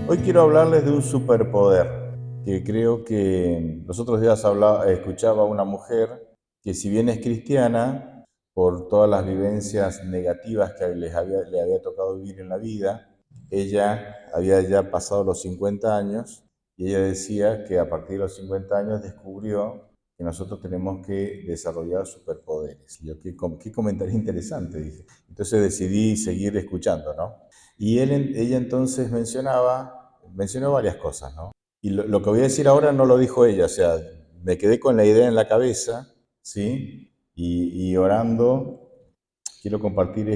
Hoy quiero hablarles de un superpoder que creo que los otros días escuchaba a una mujer que, si bien es cristiana, por todas las vivencias negativas que le había tocado vivir en la vida, ella había ya pasado los 50 años y ella decía que a partir de los 50 años descubrió que nosotros tenemos que desarrollar superpoderes. Y yo, qué comentario interesante, dije. Entonces decidí seguir escuchando, ¿no? Y ella entonces mencionó varias cosas, ¿no? Y lo que voy a decir ahora no lo dijo ella, o sea, me quedé con la idea en la cabeza, ¿sí? Y orando, quiero compartir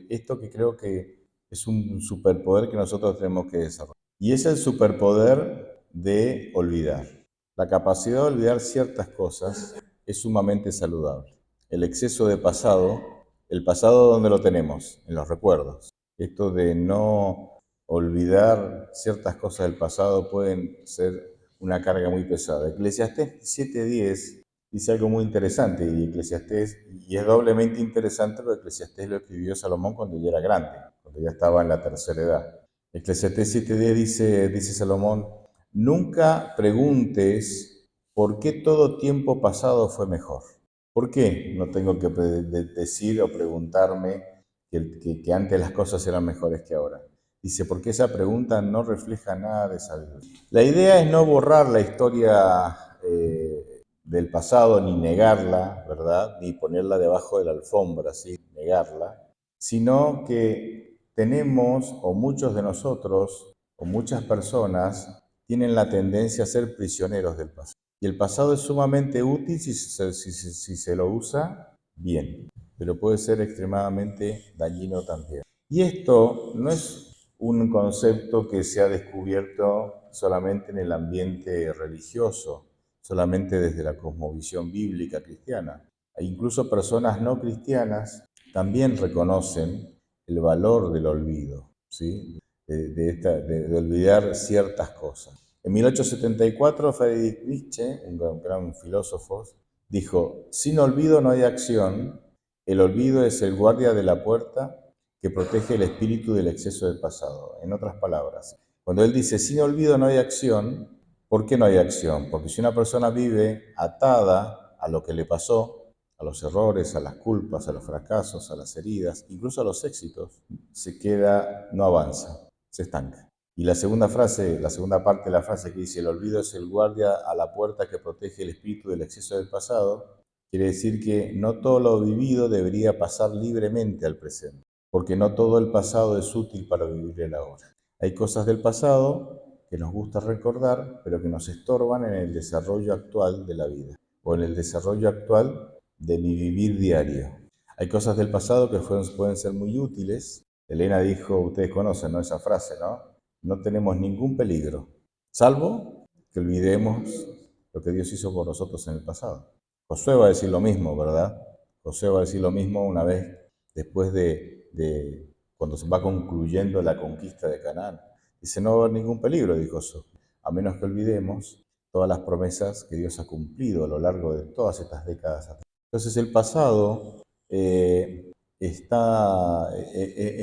esto que creo que es un superpoder que nosotros tenemos que desarrollar. Y es el superpoder de olvidar. La capacidad de olvidar ciertas cosas es sumamente saludable. El exceso de pasado, el pasado, ¿dónde lo tenemos? En los recuerdos. Esto de no olvidar ciertas cosas del pasado pueden ser una carga muy pesada. Eclesiastés 7:10 dice algo muy interesante, y es doblemente interesante porque Eclesiastés lo escribió Salomón cuando ya era grande, cuando ya estaba en la tercera edad. Eclesiastés 7:10 dice Salomón: nunca preguntes por qué todo tiempo pasado fue mejor. ¿Por qué no tengo que decir o preguntarme que antes las cosas eran mejores que ahora? Dice, porque esa pregunta no refleja nada de sabiduría. La idea es no borrar la historia del pasado, ni negarla, ¿verdad? Ni ponerla debajo de la alfombra, ¿sí? Negarla, sino que tenemos, o muchos de nosotros, o muchas personas, tienen la tendencia a ser prisioneros del pasado. Y el pasado es sumamente útil si se lo usa bien, pero puede ser extremadamente dañino también. Y esto no es un concepto que se ha descubierto solamente en el ambiente religioso, solamente desde la cosmovisión bíblica cristiana. E incluso personas no cristianas también reconocen el valor del olvido, ¿sí? De olvidar ciertas cosas. En 1874, Friedrich Nietzsche, un gran filósofo, dijo: sin olvido no hay acción, el olvido es el guardia de la puerta que protege el espíritu del exceso del pasado. En otras palabras, cuando él dice sin olvido no hay acción, ¿por qué no hay acción? Porque si una persona vive atada a lo que le pasó, a los errores, a las culpas, a los fracasos, a las heridas, incluso a los éxitos, se queda, no avanza, se estanca. Y la segunda frase, la segunda parte de la frase que dice: el olvido es el guardia a la puerta que protege el espíritu del exceso del pasado, quiere decir que no todo lo vivido debería pasar libremente al presente, porque no todo el pasado es útil para vivir el ahora. Hay cosas del pasado que nos gusta recordar, pero que nos estorban en el desarrollo actual de la vida, o en el desarrollo actual de mi vivir diario. Hay cosas del pasado que pueden ser muy útiles. Elena dijo, ustedes conocen, ¿no?, esa frase, ¿no? No tenemos ningún peligro, salvo que olvidemos lo que Dios hizo por nosotros en el pasado. Josué va a decir lo mismo, ¿verdad? Josué va a decir lo mismo una vez después de cuando se va concluyendo la conquista de Canaán. Dice, no va a haber ningún peligro, dijo Josué, a menos que olvidemos todas las promesas que Dios ha cumplido a lo largo de todas estas décadas. Entonces el pasado es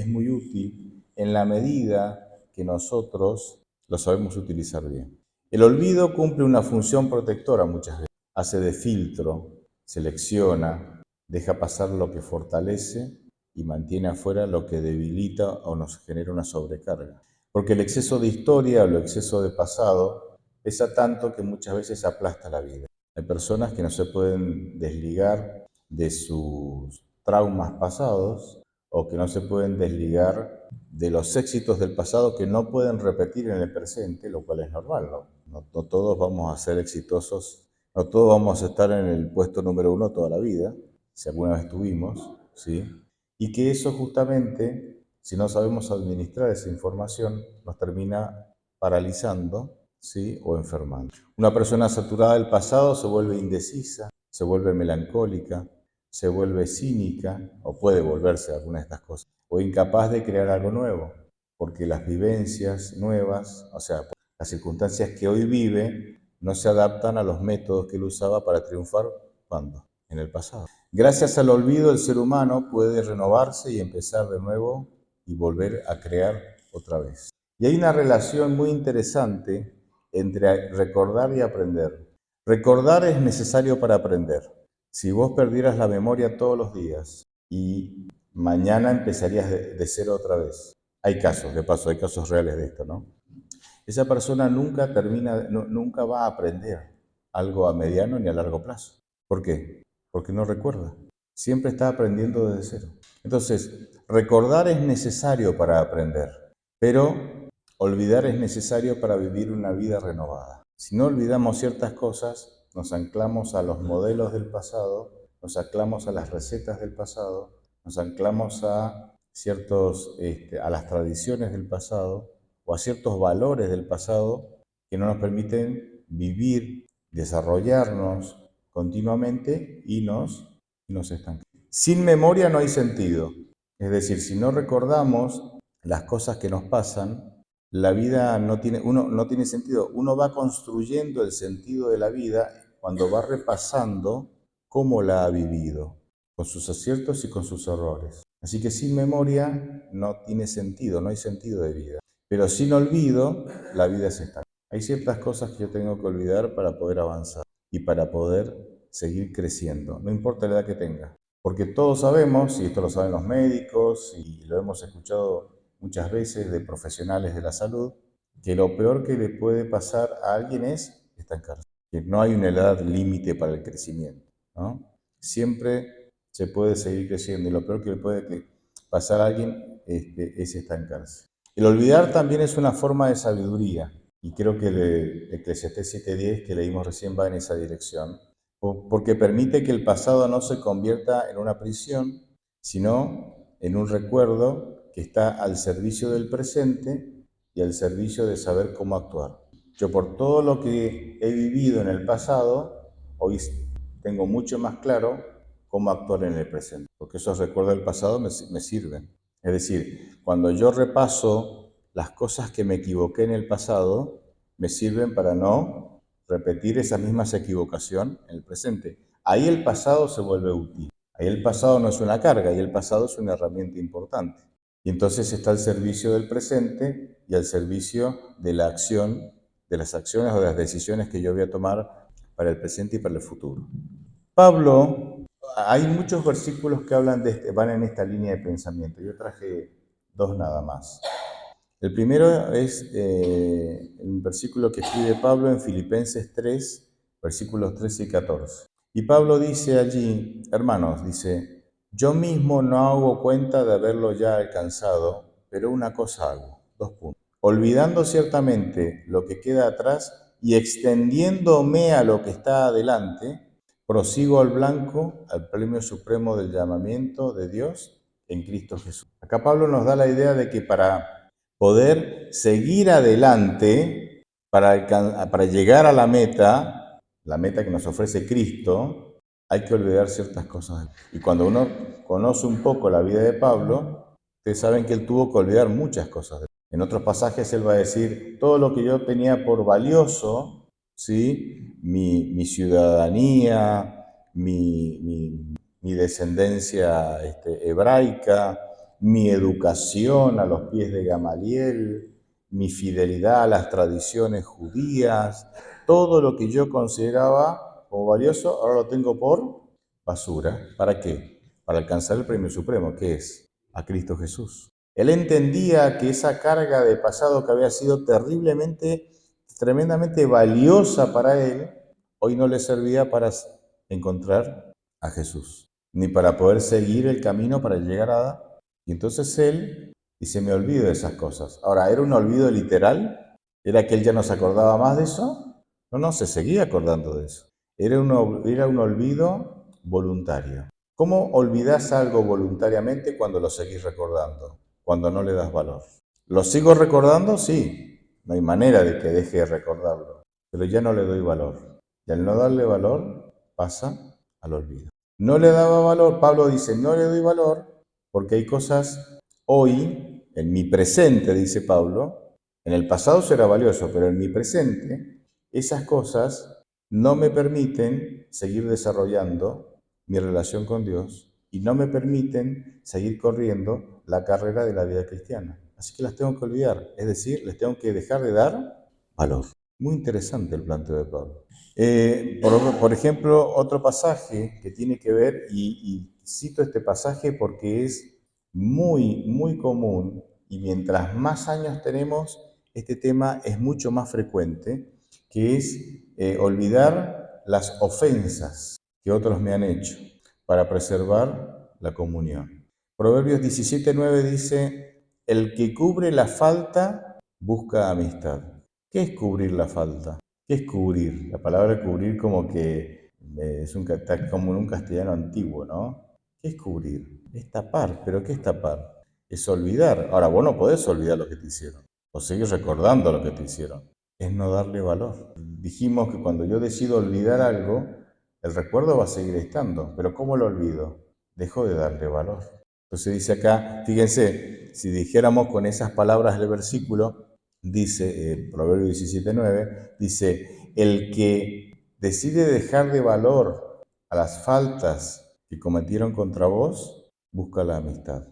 muy útil en la medida que nosotros lo sabemos utilizar bien. El olvido cumple una función protectora muchas veces. Hace de filtro, selecciona, deja pasar lo que fortalece y mantiene afuera lo que debilita o nos genera una sobrecarga. Porque el exceso de historia o el exceso de pasado pesa tanto que muchas veces aplasta la vida. Hay personas que no se pueden desligar de sus traumas pasados o que no se pueden desligar de los éxitos del pasado que no pueden repetir en el presente, lo cual es normal, ¿no? No todos vamos a ser exitosos, no todos vamos a estar en el puesto número 1 toda la vida, si alguna vez tuvimos, ¿sí? Y que eso justamente, si no sabemos administrar esa información, nos termina paralizando, ¿sí?, o enfermando. Una persona saturada del pasado se vuelve indecisa, se vuelve melancólica, se vuelve cínica, o puede volverse alguna de estas cosas, o incapaz de crear algo nuevo, porque las vivencias nuevas, o sea, las circunstancias que hoy vive, no se adaptan a los métodos que él usaba para triunfar. ¿Cuándo? En el pasado. Gracias al olvido, el ser humano puede renovarse y empezar de nuevo y volver a crear otra vez. Y hay una relación muy interesante entre recordar y aprender. Recordar es necesario para aprender. Si vos perdieras la memoria todos los días y mañana empezarías de cero otra vez. Hay casos, de paso, hay casos reales de esto, ¿no? Esa persona nunca termina, nunca va a aprender algo a mediano ni a largo plazo. ¿Por qué? Porque no recuerda. Siempre está aprendiendo desde cero. Entonces, recordar es necesario para aprender, pero olvidar es necesario para vivir una vida renovada. Si no olvidamos ciertas cosas, nos anclamos a los modelos del pasado, nos anclamos a las recetas del pasado, nos anclamos a a las tradiciones del pasado o a ciertos valores del pasado que no nos permiten vivir, desarrollarnos continuamente y nos estancamos. Sin memoria no hay sentido. Es decir, si no recordamos las cosas que nos pasan, la vida uno no tiene sentido. Uno va construyendo el sentido de la vida cuando va repasando cómo la ha vivido, con sus aciertos y con sus errores. Así que sin memoria no tiene sentido, no hay sentido de vida. Pero sin olvido, la vida es estanca. Hay ciertas cosas que yo tengo que olvidar para poder avanzar y para poder seguir creciendo, no importa la edad que tenga. Porque todos sabemos, y esto lo saben los médicos, y lo hemos escuchado muchas veces de profesionales de la salud, que lo peor que le puede pasar a alguien es estancarse. Que no hay una edad límite para el crecimiento, ¿no? Siempre se puede seguir creciendo y lo peor que le puede pasar a alguien es estancarse. El olvidar también es una forma de sabiduría y creo que el Eclesiastés 7:10 que leímos recién va en esa dirección, porque permite que el pasado no se convierta en una prisión, sino en un recuerdo que está al servicio del presente y al servicio de saber cómo actuar. Yo por todo lo que he vivido en el pasado, hoy tengo mucho más claro cómo actuar en el presente, porque esos recuerdos del pasado me sirven. Es decir, cuando yo repaso las cosas que me equivoqué en el pasado, me sirven para no repetir esas mismas equivocaciones en el presente. Ahí el pasado se vuelve útil. Ahí el pasado no es una carga, ahí el pasado es una herramienta importante. Y entonces está al servicio del presente y al servicio de la acción, de las acciones o de las decisiones que yo voy a tomar para el presente y para el futuro. Pablo, hay muchos versículos que van en esta línea de pensamiento. Yo traje dos nada más. El primero es el versículo que escribe Pablo en Filipenses 3, versículos 13 y 14. Y Pablo dice allí, hermanos, dice, yo mismo no hago cuenta de haberlo ya alcanzado, pero una cosa hago, 2 puntos. Olvidando ciertamente lo que queda atrás y extendiéndome a lo que está adelante, prosigo al blanco, al premio supremo del llamamiento de Dios en Cristo Jesús. Acá Pablo nos da la idea de que para poder seguir adelante, para llegar a la meta que nos ofrece Cristo, hay que olvidar ciertas cosas. Y cuando uno conoce un poco la vida de Pablo, ustedes saben que él tuvo que olvidar muchas cosas. En otros pasajes él va a decir, todo lo que yo tenía por valioso, ¿sí? Mi ciudadanía, mi descendencia hebraica, mi educación a los pies de Gamaliel, mi fidelidad a las tradiciones judías, todo lo que yo consideraba como valioso, ahora lo tengo por basura. ¿Para qué? Para alcanzar el premio supremo, que es a Cristo Jesús. Él entendía que esa carga de pasado que había sido tremendamente valiosa para él, hoy no le servía para encontrar a Jesús, ni para poder seguir el camino para llegar a... Y entonces él dice, me olvido de esas cosas. Ahora, ¿era un olvido literal? ¿Era que él ya no se acordaba más de eso? No, se seguía acordando de eso. Era un olvido voluntario. ¿Cómo olvidás algo voluntariamente cuando lo seguís recordando? Cuando no le das valor. ¿Lo sigo recordando? Sí. No hay manera de que deje de recordarlo. Pero ya no le doy valor. Y al no darle valor, pasa al olvido. No le daba valor, Pablo dice, no le doy valor porque hay cosas hoy, en mi presente, dice Pablo, en el pasado será valioso, pero en mi presente, esas cosas no me permiten seguir desarrollando mi relación con Dios y no me permiten seguir corriendo la carrera de la vida cristiana. así que las tengo que olvidar. Es decir, les tengo que dejar de dar valor. Muy interesante el planteo de Pablo. Por ejemplo, otro pasaje que tiene que ver, y cito este pasaje porque es muy, muy común, y mientras más años tenemos, este tema es mucho más frecuente, que es olvidar las ofensas que otros me han hecho para preservar la comunión. Proverbios 17:9 dice, el que cubre la falta busca amistad. ¿Qué es cubrir la falta? ¿Qué es cubrir? La palabra cubrir como que está como en un castellano antiguo, ¿no? ¿Qué es cubrir? Es tapar, pero ¿qué es tapar? Es olvidar. Ahora, vos no podés olvidar lo que te hicieron, o seguir recordando lo que te hicieron. Es no darle valor. Dijimos que cuando yo decido olvidar algo, el recuerdo va a seguir estando, pero ¿cómo lo olvido? Dejo de darle valor. Entonces dice acá, fíjense, si dijéramos con esas palabras del versículo, dice, Proverbio 17:9, dice, el que decide dejar de valor a las faltas que cometieron contra vos, busca la amistad.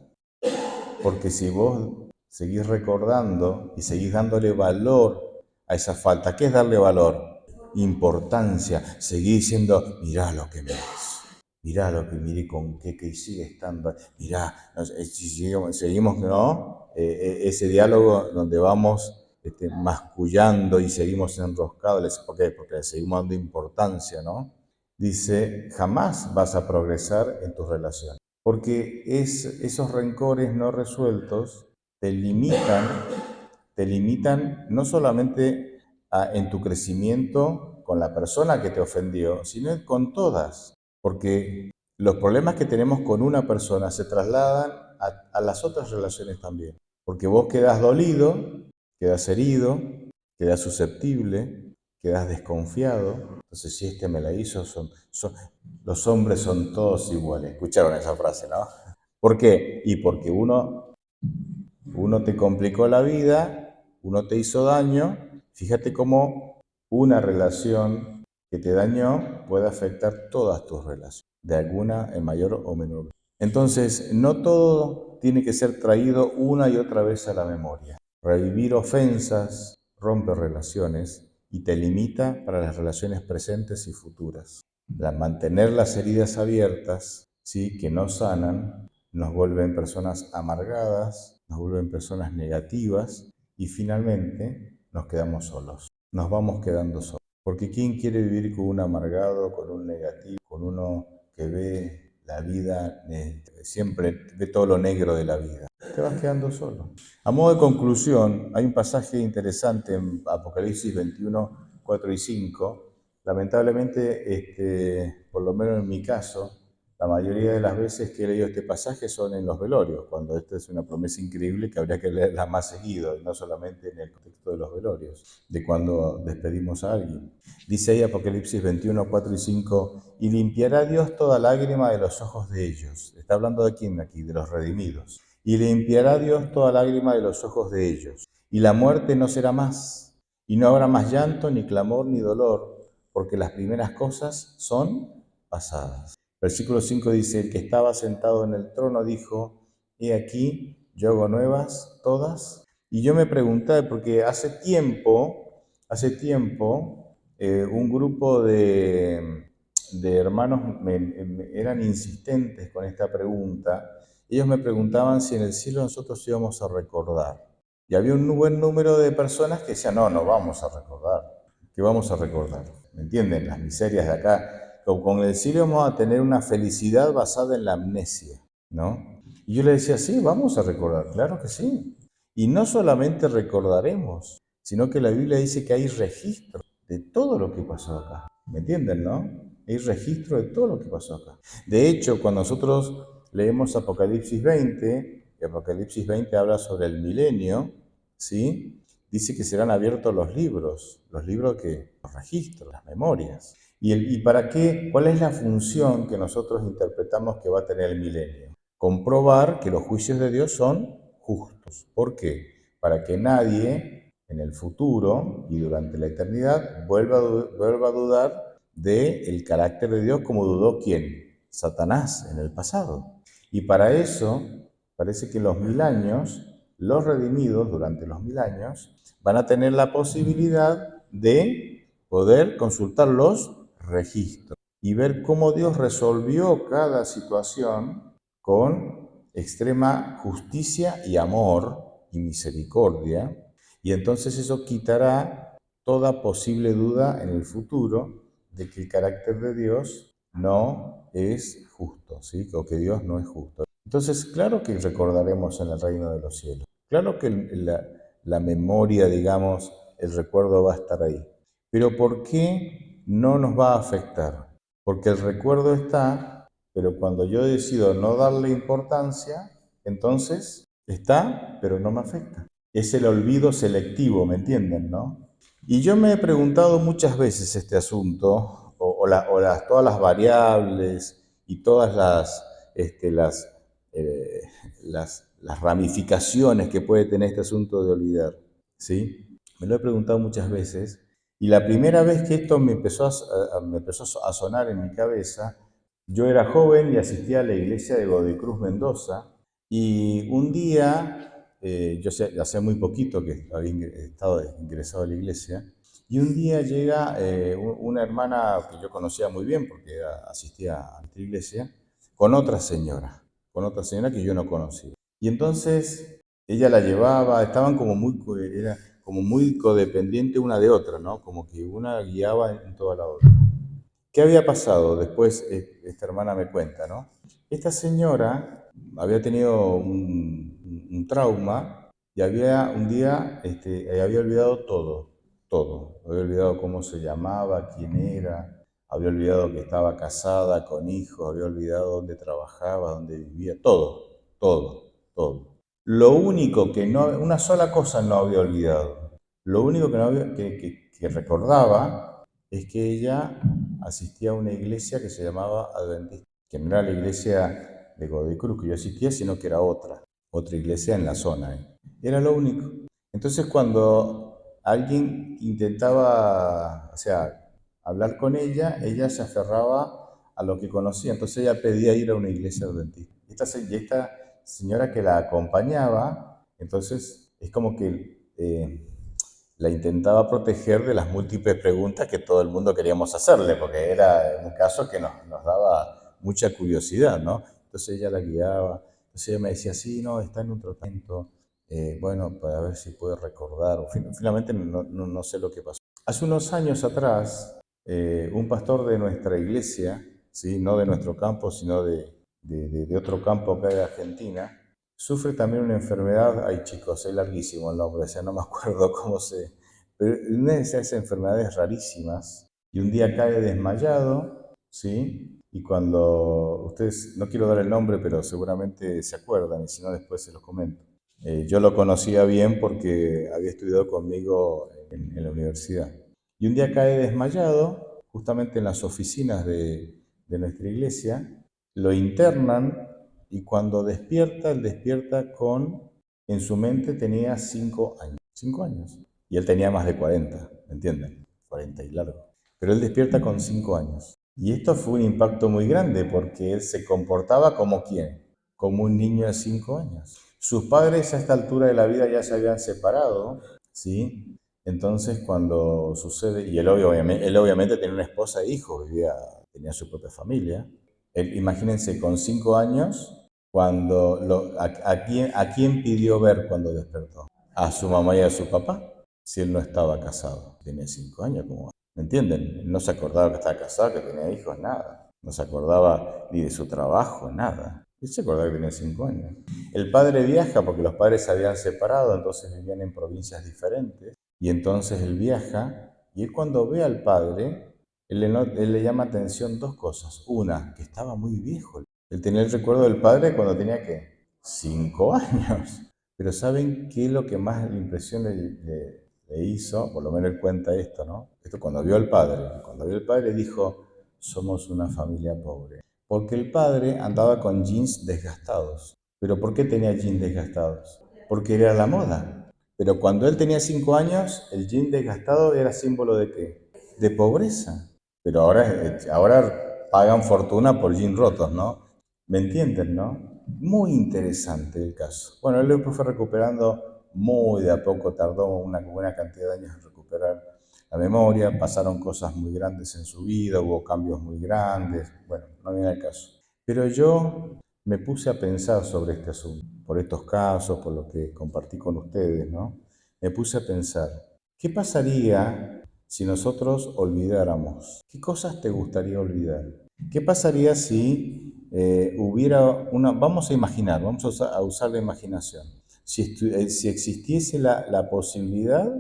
Porque si vos seguís recordando y seguís dándole valor a esa falta, ¿qué es darle valor? Importancia. Seguís diciendo, mirá lo que me hizo, mirá lo que miré con qué que sigue estando, mirá, si seguimos, ¿no? Ese diálogo donde vamos mascullando y seguimos enroscados, ¿por qué? Porque le seguimos dando importancia, ¿no? Dice, jamás vas a progresar en tus relaciones. Porque esos rencores no resueltos te limitan no solamente en tu crecimiento con la persona que te ofendió, sino con todas. Porque los problemas que tenemos con una persona se trasladan a las otras relaciones también. Porque vos quedás dolido, quedás herido, quedás susceptible, quedás desconfiado. Entonces, si este me la hizo, los hombres son todos iguales. Escucharon esa frase, ¿no? ¿Por qué? Y porque uno te complicó la vida, uno te hizo daño. Fíjate cómo una relación que te dañó puede afectar todas tus relaciones, de alguna en mayor o menor. Entonces, no todo tiene que ser traído una y otra vez a la memoria. Revivir ofensas rompe relaciones y te limita para las relaciones presentes y futuras. Mantener las heridas abiertas, ¿sí?, que no sanan, nos vuelven personas amargadas, nos vuelven personas negativas y finalmente nos quedamos solos. Nos vamos quedando solos. Porque ¿quién quiere vivir con un amargado, con un negativo, con uno que ve la vida, siempre ve todo lo negro de la vida? Te vas quedando solo. A modo de conclusión, hay un pasaje interesante en Apocalipsis 21, 4 y 5. Lamentablemente, por lo menos en mi caso, la mayoría de las veces que he leído este pasaje son en los velorios, cuando esta es una promesa increíble que habría que leerla más seguido, y no solamente en el contexto de los velorios, de cuando despedimos a alguien. Dice ahí Apocalipsis 21, 4 y 5, y limpiará Dios toda lágrima de los ojos de ellos. ¿Está hablando de quién aquí? De los redimidos. Y limpiará Dios toda lágrima de los ojos de ellos. Y la muerte no será más, y no habrá más llanto, ni clamor, ni dolor, porque las primeras cosas son pasadas. Versículo 5 dice, el que estaba sentado en el trono dijo, he aquí, yo hago nuevas todas. Y yo me pregunté, porque hace tiempo, un grupo de hermanos eran insistentes con esta pregunta. Ellos me preguntaban si en el cielo nosotros íbamos a recordar. Y había un buen número de personas que decían, no, no vamos a recordar. ¿Qué vamos a recordar? ¿Me entienden? Las miserias de acá. Con el cielo vamos a tener una felicidad basada en la amnesia, ¿no? Y yo le decía, sí, vamos a recordar, claro que sí. Y no solamente recordaremos, sino que la Biblia dice que hay registro de todo lo que pasó acá. ¿Me entienden, no? Hay registro de todo lo que pasó acá. De hecho, cuando nosotros leemos Apocalipsis 20, y Apocalipsis 20 habla sobre el milenio, ¿sí? Dice que serán abiertos los libros que los registros, las memorias. ¿Y para qué? ¿Cuál es la función que nosotros interpretamos que va a tener el milenio? Comprobar que los juicios de Dios son justos. ¿Por qué? Para que nadie en el futuro y durante la eternidad vuelva a dudar del carácter de Dios como dudó ¿quién? Satanás en el pasado. Y para eso parece que los 1000 años los redimidos durante los 1000 años van a tener la posibilidad de poder consultar los registros y ver cómo Dios resolvió cada situación con extrema justicia y amor y misericordia, y entonces eso quitará toda posible duda en el futuro de que el carácter de Dios no es justo, ¿sí? O que Dios no es justo. Entonces, claro que recordaremos en el reino de los cielos. Claro que la memoria, digamos, el recuerdo va a estar ahí. Pero ¿por qué no nos va a afectar? Porque el recuerdo está, pero cuando yo decido no darle importancia, entonces está, pero no me afecta. Es el olvido selectivo, ¿me entienden, no? Y yo me he preguntado muchas veces este asunto, todas las variables y todas eh, las ramificaciones que puede tener este asunto de olvidar, ¿sí? Me lo he preguntado muchas veces, y la primera vez que esto me empezó a sonar en mi cabeza, yo era joven y asistía a la iglesia de Godoy Cruz, Mendoza, y un día, yo hace muy poquito que había estado ingresado a la iglesia, y un día llega una hermana que yo conocía muy bien porque asistía a nuestra iglesia, con otra señora que yo no conocía. Y entonces ella la llevaba, estaban era como muy codependiente una de otra, ¿no? Como que una guiaba en toda la otra. ¿Qué había pasado? Después esta hermana me cuenta, ¿no? Esta señora había tenido un trauma y había un día, había olvidado todo. Había olvidado cómo se llamaba, quién era, había olvidado que estaba casada, con hijos, había olvidado dónde trabajaba, dónde vivía, todo. Lo único que no, una sola cosa no había olvidado. Lo único que, no había, que recordaba es que ella asistía a una iglesia que se llamaba Adventista, que no era la iglesia de Godoy Cruz que yo asistía, sino que era otra iglesia en la zona. Era lo único. Entonces cuando alguien intentaba, o sea, hablar con ella se aferraba a lo que conocía, entonces ella pedía ir a una iglesia adventista. Esta señora que la acompañaba, entonces es como que la intentaba proteger de las múltiples preguntas que todo el mundo queríamos hacerle, porque era un caso que nos daba mucha curiosidad, ¿no? Entonces ella la guiaba, entonces ella me decía, sí, no, está en un tratamiento, bueno, para ver si puede recordar, finalmente no sé lo que pasó. Hace unos años atrás, un pastor de nuestra iglesia, ¿sí? No de nuestro campo, sino de otro campo acá de Argentina, sufre también una enfermedad, ay chicos, es larguísimo el nombre, o sea, no me acuerdo cómo se... Pero una de esas enfermedades rarísimas, y un día cae desmayado, ¿sí? Y cuando ustedes, no quiero dar el nombre, pero seguramente se acuerdan, y si no después se los comento. Yo lo conocía bien porque había estudiado conmigo en la universidad. Y un día cae desmayado, justamente en las oficinas de nuestra iglesia, lo internan y cuando despierta, él despierta en su mente tenía 5 años. 5 años. Y él tenía más de 40, ¿me entienden? 40 y largo. Pero él despierta con 5 años. Y esto fue un impacto muy grande porque él se comportaba como quién, como un niño de 5 años. Sus padres a esta altura de la vida ya se habían separado, ¿sí? Entonces cuando sucede, y él obviamente tenía una esposa e hijos, tenía su propia familia. Imagínense, con 5 años, ¿a quién pidió ver cuando despertó? A su mamá y a su papá, si él no estaba casado. Tenía 5 años, ¿cómo? ¿Me entienden? No se acordaba que estaba casado, que tenía hijos, nada. No se acordaba ni de su trabajo, nada. Él se acordaba que tenía 5 años. El padre viaja porque los padres se habían separado, entonces vivían en provincias diferentes. Y entonces él viaja, y él cuando ve al padre, él le llama atención dos cosas. Una, que estaba muy viejo. Él tenía el recuerdo del padre cuando tenía, ¿qué? 5 años. Pero ¿saben qué es lo que más la impresión le hizo? Por lo menos él cuenta esto, ¿no? Esto cuando vio al padre. Cuando vio al padre dijo, somos una familia pobre. Porque el padre andaba con jeans desgastados. ¿Pero por qué tenía jeans desgastados? Porque era la moda. Pero cuando él tenía 5 años, el jean desgastado era símbolo de qué? De pobreza. Pero ahora pagan fortuna por jeans rotos, ¿no? ¿Me entienden, no? Muy interesante el caso. Bueno, él después fue recuperando muy de a poco, tardó una buena cantidad de años en recuperar la memoria, pasaron cosas muy grandes en su vida, hubo cambios muy grandes, bueno, no viene al caso. Pero yo me puse a pensar sobre este asunto, por estos casos, por lo que compartí con ustedes, ¿no? Me puse a pensar, ¿qué pasaría si nosotros olvidáramos? ¿Qué cosas te gustaría olvidar? ¿Qué pasaría si hubiera una, vamos a imaginar, vamos a usar la imaginación, si existiese la posibilidad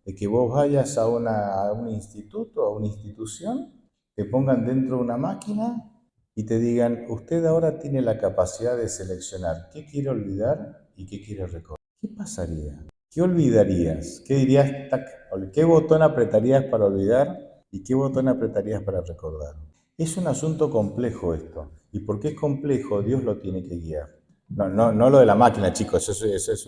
de que vos vayas a un instituto, a una institución, te pongan dentro de una máquina y te digan, usted ahora tiene la capacidad de seleccionar qué quiere olvidar y qué quiere recordar. ¿Qué pasaría? ¿Qué olvidarías? ¿Qué dirías? Tac, ¿qué botón apretarías para olvidar y qué botón apretarías para recordar? Es un asunto complejo esto. Y porque es complejo, Dios lo tiene que guiar. No lo de la máquina, chicos, eso es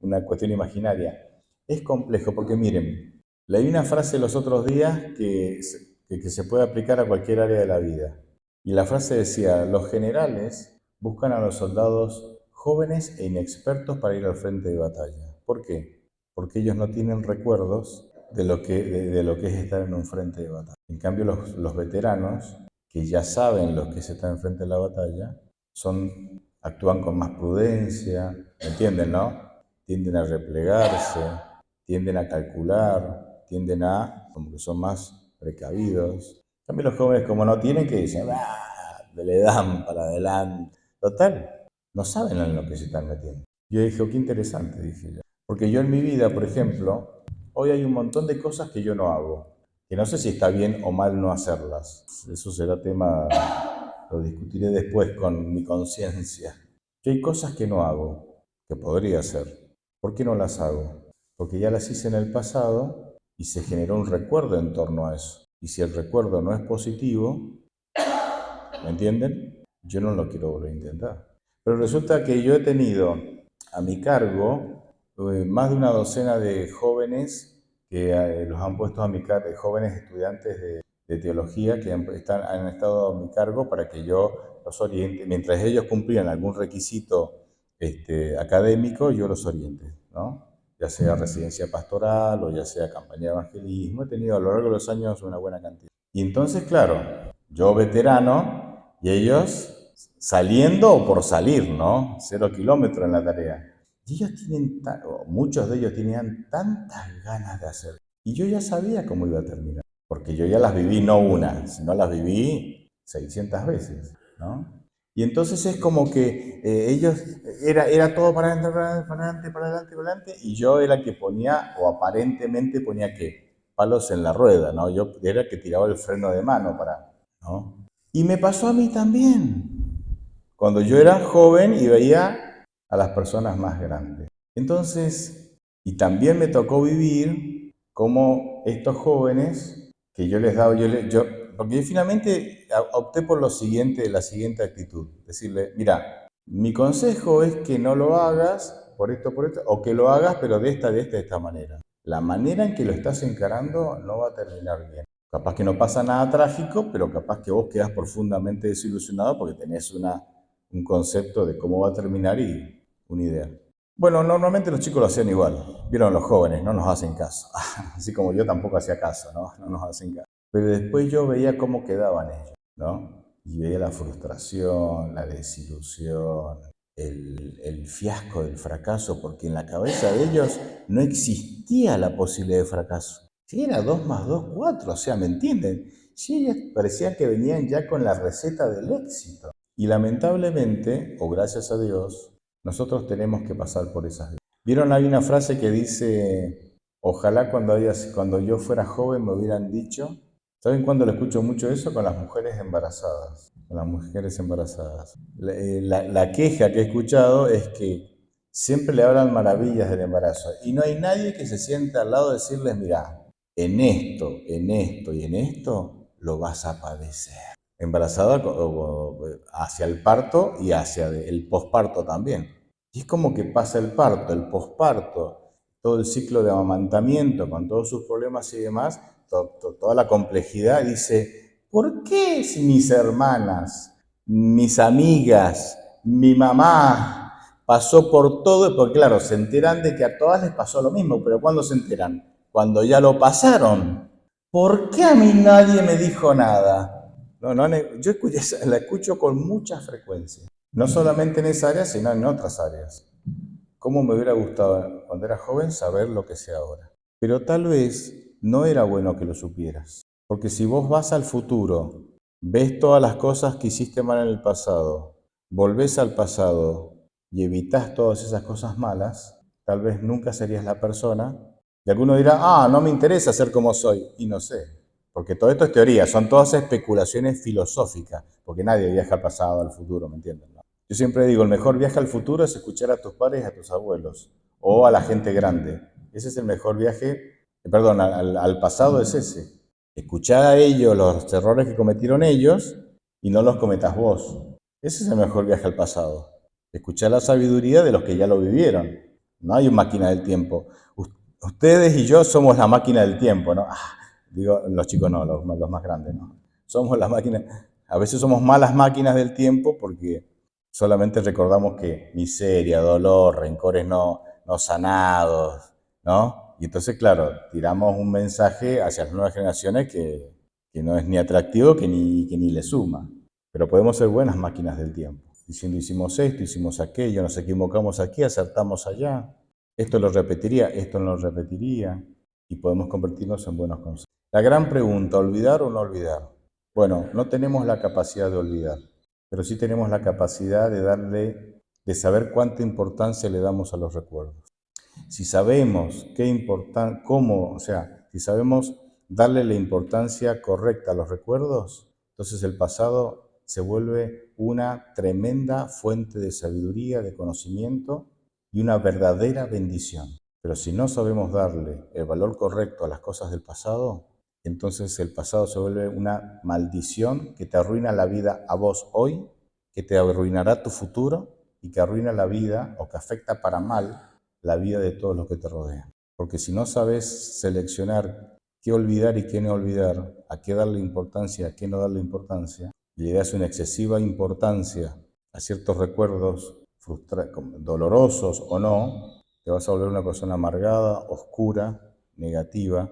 una cuestión imaginaria. Es complejo porque miren, leí una frase los otros días que se puede aplicar a cualquier área de la vida. Y la frase decía, los generales buscan a los soldados jóvenes e inexpertos para ir al frente de batalla. ¿Por qué? Porque ellos no tienen recuerdos de lo que es estar en un frente de batalla. En cambio, los veteranos, que ya saben lo que es estar en frente de la batalla, actúan con más prudencia, ¿entienden, no? Tienden a replegarse, tienden a calcular, como que son más precavidos. También los jóvenes, como no tienen, que dicen, le dan para adelante. Total, no saben en lo que se están metiendo. Yo dije, oh, qué interesante, dije yo. Porque yo en mi vida, por ejemplo, hoy hay un montón de cosas que yo no hago, que no sé si está bien o mal no hacerlas. Eso será tema, lo discutiré después con mi conciencia. Yo hay cosas que no hago, que podría hacer. ¿Por qué no las hago? Porque ya las hice en el pasado y se generó un recuerdo en torno a eso. Y si el recuerdo no es positivo, ¿me entienden? Yo no lo quiero volver a intentar. Pero resulta que yo he tenido a mi cargo más de una docena de jóvenes que los han puesto a mi cargo, jóvenes estudiantes de teología que han estado a mi cargo para que yo los oriente. Mientras ellos cumplían algún requisito académico, yo los oriente, ¿no? Ya sea residencia pastoral o ya sea campaña de evangelismo. He tenido a lo largo de los años una buena cantidad. Y entonces, claro, yo veterano y ellos saliendo o por salir, ¿no? 0 kilómetros en la tarea. Y ellos o muchos de ellos tenían tantas ganas de hacer. Y yo ya sabía cómo iba a terminar. Porque yo ya las viví no una, sino las viví 600 veces, ¿no? Y entonces es como que era todo para adelante, para adelante, para adelante, para adelante, para adelante, y yo era el que ponía, o aparentemente ponía que palos en la rueda, ¿no? Yo era el que tiraba el freno de mano ¿no? Y me pasó a mí también, cuando yo era joven y veía a las personas más grandes. Entonces, y también me tocó vivir como estos jóvenes que yo les daba, porque yo finalmente opté por la siguiente actitud, decirle, mira, mi consejo es que no lo hagas por esto, o que lo hagas pero de esta manera. La manera en que lo estás encarando no va a terminar bien. Capaz que no pasa nada trágico, pero capaz que vos quedás profundamente desilusionado porque tenés un concepto de cómo va a terminar y una idea. Bueno, normalmente los chicos lo hacían igual. Vieron los jóvenes, no nos hacen caso. Así como yo tampoco hacía caso, ¿no? No nos hacen caso. Pero después yo veía cómo quedaban ellos, ¿no? Y veía la frustración, la desilusión, el fiasco del fracaso, porque en la cabeza de ellos no existía la posibilidad de fracaso. Si era 2 más 2, 4, o sea, ¿me entienden? Si ellos parecían que venían ya con la receta del éxito. Y lamentablemente, o gracias a Dios, nosotros tenemos que pasar por esas. ¿Vieron? Hay una frase que dice, ojalá cuando yo fuera joven me hubieran dicho, ¿saben cuándo lo escucho mucho eso? Con las mujeres embarazadas, con las mujeres embarazadas. La queja que he escuchado es que siempre le hablan maravillas del embarazo y no hay nadie que se sienta al lado de decirles, mira, en esto y en esto lo vas a padecer. Embarazada hacia el parto y hacia el posparto también. Y es como que pasa el parto, el posparto, todo el ciclo de amamantamiento con todos sus problemas y demás, toda la complejidad, dice, ¿por qué si mis hermanas mis amigas, mi mamá, pasó por todo, porque claro, se enteran de que a todas les pasó lo mismo, pero ¿cuándo se enteran? Cuando ya lo pasaron. ¿Por qué a mí nadie me dijo nada? No, no, yo la escucho con mucha frecuencia. No solamente en esa área, sino en otras áreas. ¿Cómo me hubiera gustado cuando era joven saber lo que sé ahora? Pero tal vez no era bueno que lo supieras. Porque si vos vas al futuro, ves todas las cosas que hiciste mal en el pasado, volvés al pasado y evitas todas esas cosas malas, tal vez nunca serías la persona. Y alguno dirá, no me interesa ser como soy. Y no sé, porque todo esto es teoría, son todas especulaciones filosóficas, porque nadie viaja al pasado, al futuro, ¿me entienden? ¿No? Yo siempre digo, el mejor viaje al futuro es escuchar a tus padres y a tus abuelos, o a la gente grande. Ese es el mejor viaje, perdón, al pasado es ese. Escuchar a ellos los errores que cometieron ellos y no los cometas vos. Ese es el mejor viaje al pasado. Escuchar la sabiduría de los que ya lo vivieron. No hay una máquina del tiempo. Ustedes y yo somos la máquina del tiempo, ¿no? Digo, los chicos no, los más grandes, ¿no? Somos la máquina. A veces somos malas máquinas del tiempo porque solamente recordamos que miseria, dolor, rencores no sanados, ¿no? Y entonces, claro, tiramos un mensaje hacia las nuevas generaciones que no es ni atractivo que ni le suma. Pero podemos ser buenas máquinas del tiempo, diciendo hicimos esto, hicimos aquello, nos equivocamos aquí, acertamos allá, esto lo repetiría, esto no lo repetiría, y podemos convertirnos en buenos consejos. La gran pregunta, ¿olvidar o no olvidar? Bueno, no tenemos la capacidad de olvidar, pero sí tenemos la capacidad de saber cuánta importancia le damos a los recuerdos. Si sabemos cómo, o sea, si sabemos darle la importancia correcta a los recuerdos, entonces el pasado se vuelve una tremenda fuente de sabiduría, de conocimiento y una verdadera bendición. Pero si no sabemos darle el valor correcto a las cosas del pasado, entonces el pasado se vuelve una maldición que te arruina la vida a vos hoy, que te arruinará tu futuro y que arruina la vida o que afecta para mal la vida de todos los que te rodean. Porque si no sabes seleccionar qué olvidar y qué no olvidar, a qué darle importancia, a qué no darle importancia, y le das una excesiva importancia a ciertos recuerdos dolorosos o no, te vas a volver una persona amargada, oscura, negativa,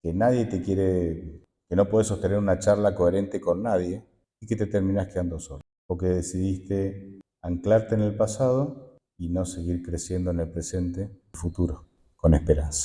que nadie te quiere, que no puedes sostener una charla coherente con nadie y que te terminas quedando solo, porque decidiste anclarte en el pasado y no seguir creciendo en el presente, futuro, con esperanza.